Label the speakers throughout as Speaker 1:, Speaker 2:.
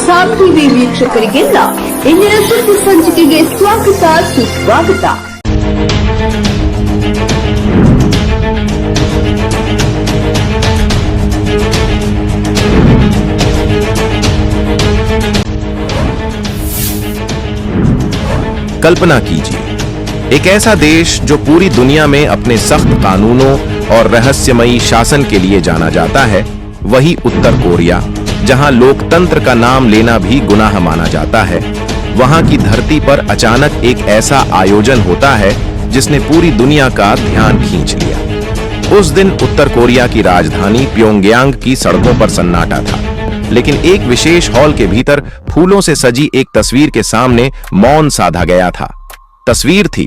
Speaker 1: ಸಾಮ್ ಟಿವಿ ವೀಕ್ಷಕರಿಗೆಲ್ಲ ಇಂದಿನ ಸುದ್ದಿ ಸಂಚಿಕೆಗೆ ಸ್ವಾಗತ ಸುಸ್ವಾಗತ.
Speaker 2: कल्पना कीजिए, एक ऐसा देश जो पूरी दुनिया में अपने सख्त कानूनों और रहस्यमयी शासन के लिए जाना जाता है, वही उत्तर कोरिया, जहां लोकतंत्र का नाम लेना भी गुनाह माना जाता है। वहां की धरती पर अचानक एक ऐसा आयोजन होता है जिसने पूरी दुनिया का ध्यान खींच लिया। उस दिन उत्तर कोरिया की राजधानी प्योंगयांग की सड़कों पर सन्नाटा था, लेकिन एक विशेष हॉल के भीतर फूलों से सजी एक तस्वीर के सामने मौन साधा गया था। तस्वीर थी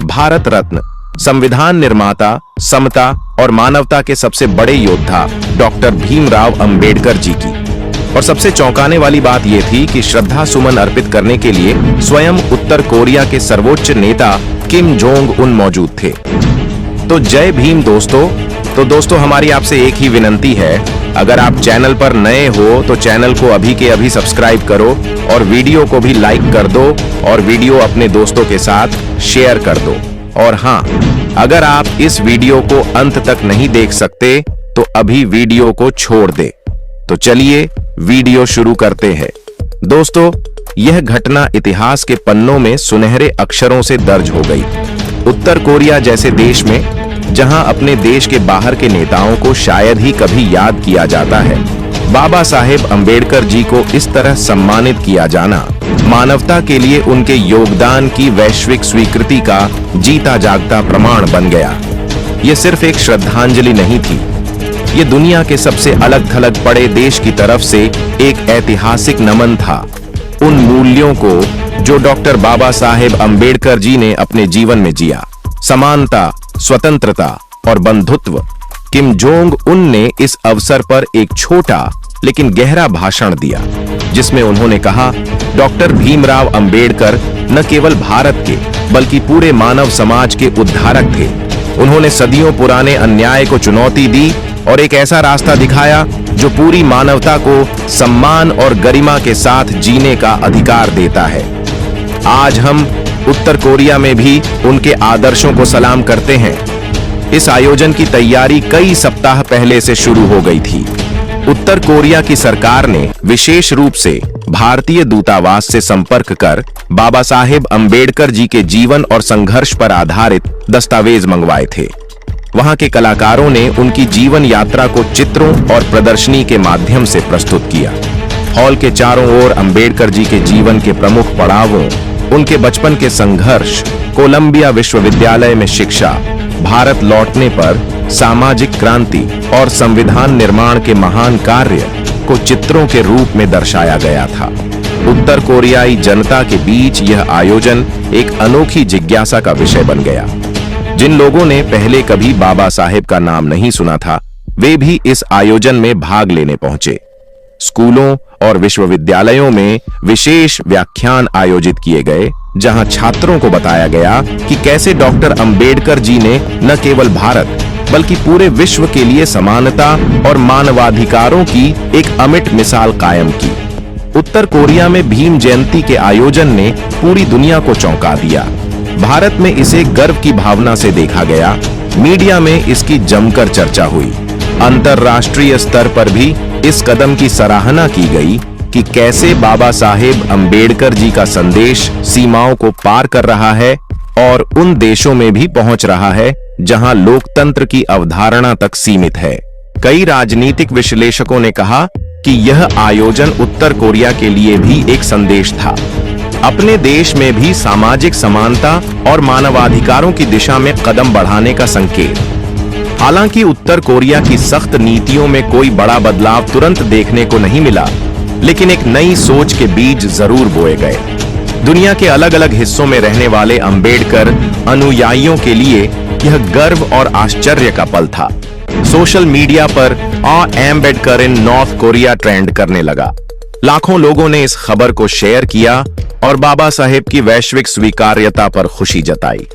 Speaker 2: भारत रत्न, संविधान निर्माता, समता और मानवता के सबसे बड़े योद्धा डॉक्टर भीमराव अंबेडकर जी की। और सबसे चौंकाने वाली बात यह थी कि श्रद्धा सुमन अर्पित करने के लिए स्वयं उत्तर कोरिया के सर्वोच्च नेता किम जोंग उन मौजूद थे। तो जय भीम दोस्तों। तो दोस्तों, हमारी आपसे एक ही विनंती है, अगर आप चैनल पर नए हो तो चैनल को अभी के अभी सब्सक्राइब करो और वीडियो को भी लाइक कर दो और वीडियो अपने दोस्तों के साथ शेयर कर दो। और हाँ, अगर आप इस वीडियो को अंत तक नहीं देख सकते तो अभी वीडियो को छोड़ दे। तो चलिए वीडियो शुरू करते हैं। दोस्तों, यह घटना इतिहास के पन्नों में सुनहरे अक्षरों से दर्ज हो गई। उत्तर कोरिया जैसे देश में, जहां अपने देश के बाहर के नेताओं को शायद ही कभी याद किया जाता है, बाबा साहेब अंबेडकर जी को इस तरह सम्मानित किया जाना मानवता के लिए उनके योगदान की वैश्विक स्वीकृति का जीता जागता प्रमाण बन गया। ये सिर्फ एक श्रद्धांजलि नहीं थी, ये दुनिया के सबसे अलग थलग पड़े देश की तरफ से एक ऐतिहासिक नमन था उन मूल्यों को जो डॉक्टर बाबा साहेब अंबेडकर जी ने अपने जीवन में जिया। समानता, स्वतंत्रता और बंधुत्व। किम जोंग उन ने इस अवसर पर एक छोटा लेकिन गहरा भाषण दिया, जिसमें उन्होंने कहा, डॉक्टर भीमराव अंबेडकर न केवल भारत के बल्कि पूरे मानव समाज के उद्धारक थे। उन्होंने सदियों पुराने अन्याय को चुनौती दी और एक ऐसा रास्ता दिखाया जो पूरी मानवता को सम्मान और गरिमा के साथ जीने का अधिकार देता है। आज हम उत्तर कोरिया में भी उनके आदर्शों को सलाम करते हैं। इस आयोजन की तैयारी कई सप्ताह पहले से शुरू हो गई थी। उत्तर कोरिया की सरकार ने विशेष रूप से भारतीय दूतावास से संपर्क कर बाबा साहेब अंबेडकर जी के जीवन और संघर्ष पर आधारित दस्तावेज मंगवाए थे। वहां के कलाकारों ने उनकी जीवन यात्रा को चित्रों और प्रदर्शनी के माध्यम से प्रस्तुत किया। हॉल के चारों ओर अंबेडकर जी के जीवन के प्रमुख पड़ावों, उनके बचपन के संघर्ष, कोलंबिया विश्वविद्यालय में शिक्षा, भारत लौटने पर सामाजिक क्रांति और संविधान निर्माण के महान कार्य को चित्रों के रूप में दर्शाया गया था। उत्तर कोरियाई जनता के बीच यह आयोजन एक अनोखी जिज्ञासा का विषय बन गया। जिन लोगों ने पहले कभी बाबा साहेब का नाम नहीं सुना था, वे भी इस आयोजन में भाग लेने पहुंचे। स्कूलों और विश्वविद्यालयों में विशेष व्याख्यान आयोजित किए गए, जहां छात्रों को बताया गया कि कैसे डॉक्टर अंबेडकर जी ने न केवल भारत बल्कि पूरे विश्व के लिए समानता और मानवाधिकारों की एक अमिट मिसाल कायम की। उत्तर कोरिया में भीम जयंती के आयोजन ने पूरी दुनिया को चौंका दिया। भारत में इसे गर्व की भावना से देखा गया। मीडिया में इसकी जमकर चर्चा हुई। अंतर्राष्ट्रीय स्तर पर भी इस कदम की सराहना की गई कि कैसे बाबा साहेब अंबेडकर जी का संदेश सीमाओं को पार कर रहा है और उन देशों में भी पहुंच रहा है जहां लोकतंत्र की अवधारणा तक सीमित है। कई राजनीतिक विश्लेषकों ने कहा कि यह आयोजन उत्तर कोरिया के लिए भी एक संदेश था, अपने देश में भी सामाजिक समानता और मानवाधिकारों की दिशा में कदम बढ़ाने का संकेत। हालांकि उत्तर कोरिया की सख्त नीतियों में कोई बड़ा बदलाव तुरंत देखने को नहीं मिला, लेकिन एक नई सोच के बीज जरूर बोए गए। दुनिया के अलग अलग हिस्सों में रहने वाले अंबेडकर अनुयायियों के लिए यह गर्व और आश्चर्य का पल था। सोशल मीडिया पर अंबेडकर इन नॉर्थ कोरिया ट्रेंड करने लगा। लाखों लोगों ने इस खबर को शेयर किया और बाबा साहेब की वैश्विक स्वीकार्यता पर खुशी जताई।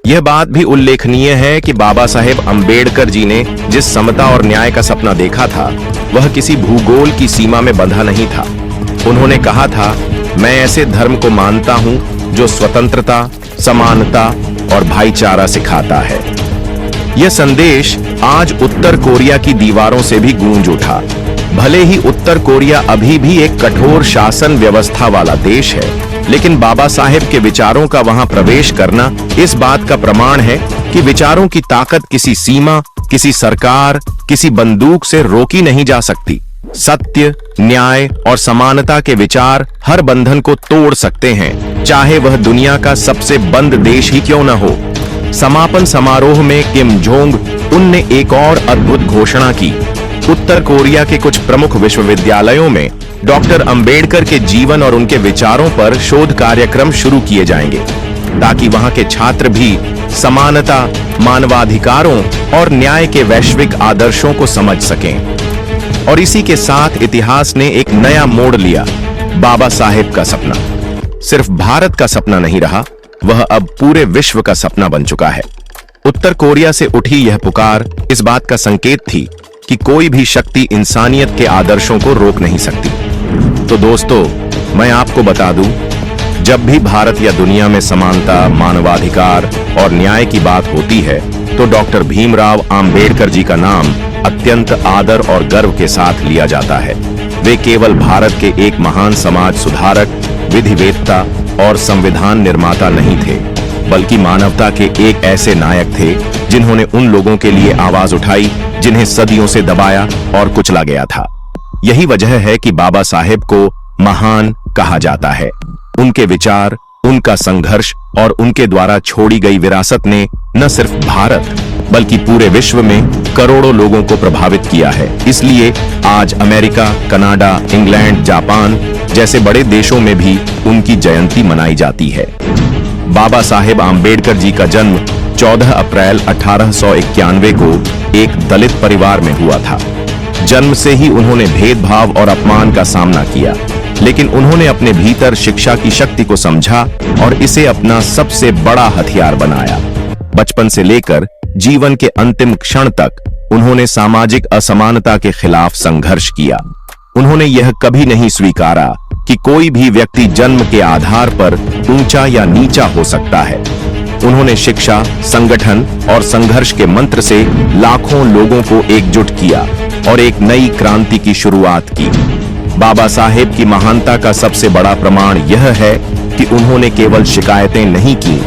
Speaker 2: यह बात भी उल्लेखनीय है कि बाबा साहेब अंबेडकर जी ने जिस समता और न्याय का सपना देखा था, वह किसी भूगोल की सीमा में बंधा नहीं था। उन्होंने कहा था, मैं ऐसे धर्म को मानता हूं जो स्वतंत्रता, समानता और भाईचारा सिखाता है। यह संदेश आज उत्तर कोरिया की दीवारों से भी गूंज उठा। भले ही उत्तर कोरिया अभी भी एक कठोर शासन व्यवस्था वाला देश है, लेकिन बाबा साहेब के विचारों का वहां प्रवेश करना इस बात का प्रमाण है कि विचारों की ताकत किसी सीमा, किसी सरकार, किसी बंदूक से रोकी नहीं जा सकती। सत्य, न्याय और समानता के विचार हर बंधन को तोड़ सकते हैं, चाहे वह दुनिया का सबसे बंद देश ही क्यों न हो। समापन समारोह में किम जोंग उन ने एक और अद्भुत घोषणा की। उत्तर कोरिया के कुछ प्रमुख विश्वविद्यालयों में डॉक्टर अंबेडकर के जीवन और उनके विचारों पर शोध कार्यक्रम शुरू किए जाएंगे, ताकि वहां के छात्र भी समानता, मानवाधिकारों और न्याय के वैश्विक आदर्शों को समझ सकें। और इसी के साथ इतिहास ने एक नया मोड़ लिया। बाबा साहेब का सपना सिर्फ भारत का सपना नहीं रहा, वह अब पूरे विश्व का सपना बन चुका है। उत्तर कोरिया से उठी यह पुकार इस बात का संकेत थी कि कोई भी शक्ति इंसानियत के आदर्शों को रोक नहीं सकती। तो दोस्तों, मैं आपको बता दूं, जब भी भारत या दुनिया में समानता, मानवाधिकार और न्याय की बात होती है, तो डॉक्टर भीमराव आंबेडकर जी का नाम अत्यंत आदर और गर्व के साथ लिया जाता है। वे केवल भारत के एक महान समाज सुधारक, विधिवेत्ता और संविधान निर्माता नहीं थे, बल्कि मानवता के एक ऐसे नायक थे जिन्होंने उन लोगों के लिए आवाज उठाई जिन्हें सदियों से दबाया और कुचला गया था। यही वजह है कि बाबा साहेब को महान कहा जाता है। उनके विचार, उनका संघर्ष और उनके द्वारा छोड़ी गई विरासत ने न सिर्फ भारत बल्कि पूरे विश्व में करोड़ों लोगों को प्रभावित किया है। इसलिए आज अमेरिका, कनाडा, इंग्लैंड, जापान जैसे बड़े देशों में भी उनकी जयंती मनाई जाती है। बाबा साहेब आंबेडकर जी का जन्म 14 अप्रैल 1891 को एक दलित परिवार में हुआ था। जन्म से ही उन्होंने भेदभाव और अपमान का सामना किया, लेकिन उन्होंने अपने भीतर शिक्षा की शक्ति को समझा और इसे अपना सबसे बड़ा हथियार बनाया। बचपन से लेकर जीवन के अंतिम क्षण तक उन्होंने सामाजिक असमानता के खिलाफ संघर्ष किया। उन्होंने यह कभी नहीं स्वीकारा कि कोई भी व्यक्ति जन्म के आधार पर ऊंचा या नीचा हो सकता है। उन्होंने शिक्षा, संगठन और संघर्ष के मंत्र से लाखों लोगों को एकजुट किया और एक नई क्रांति की शुरुआत की। बाबा साहेब की महानता का सबसे बड़ा प्रमाण यह है कि उन्होंने केवल शिकायतें नहीं की,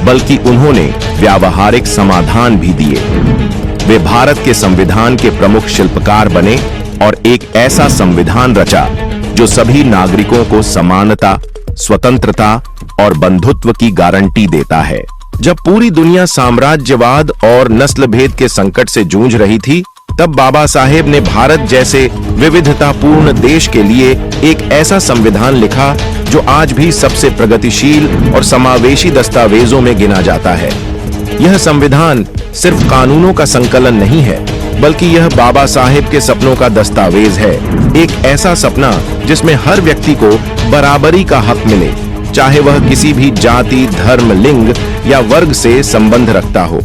Speaker 2: बल्कि उन्होंने व्यावहारिक समाधान भी दिए। वे भारत के संविधान के प्रमुख शिल्पकार बने और एक ऐसा संविधान रचा जो सभी नागरिकों को समानता, स्वतंत्रता और बंधुत्व की गारंटी देता है। जब पूरी दुनिया साम्राज्यवाद और नस्ल भेद के संकट से जूझ रही थी, तब बाबा साहेब ने भारत जैसे विविधतापूर्ण देश के लिए एक ऐसा संविधान लिखा जो आज भी सबसे प्रगतिशील और समावेशी दस्तावेजों में गिना जाता है। यह संविधान सिर्फ कानूनों का संकलन नहीं है, बल्कि यह बाबा साहेब के सपनों का दस्तावेज है। एक ऐसा सपना जिसमें हर व्यक्ति को बराबरी का हक मिले, चाहे वह किसी भी जाति, धर्म, लिंग या वर्ग से संबंध रखता हो।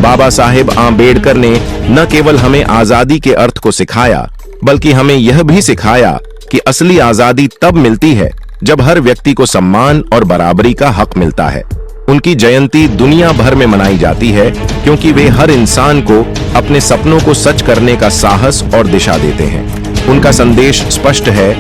Speaker 2: बाबा साहेब आंबेडकर ने न केवल हमें आजादी के अर्थ को सिखाया, बल्कि हमें यह भी सिखाया कि असली आजादी तब मिलती है जब हर व्यक्ति को सम्मान और बराबरी का हक मिलता है। उनकी जयंती दुनिया भर में मनाई जाती है क्योंकि वे हर इंसान को अपने सपनों को सच करने का साहस और दिशा देते हैं। उनका संदेश स्पष्ट है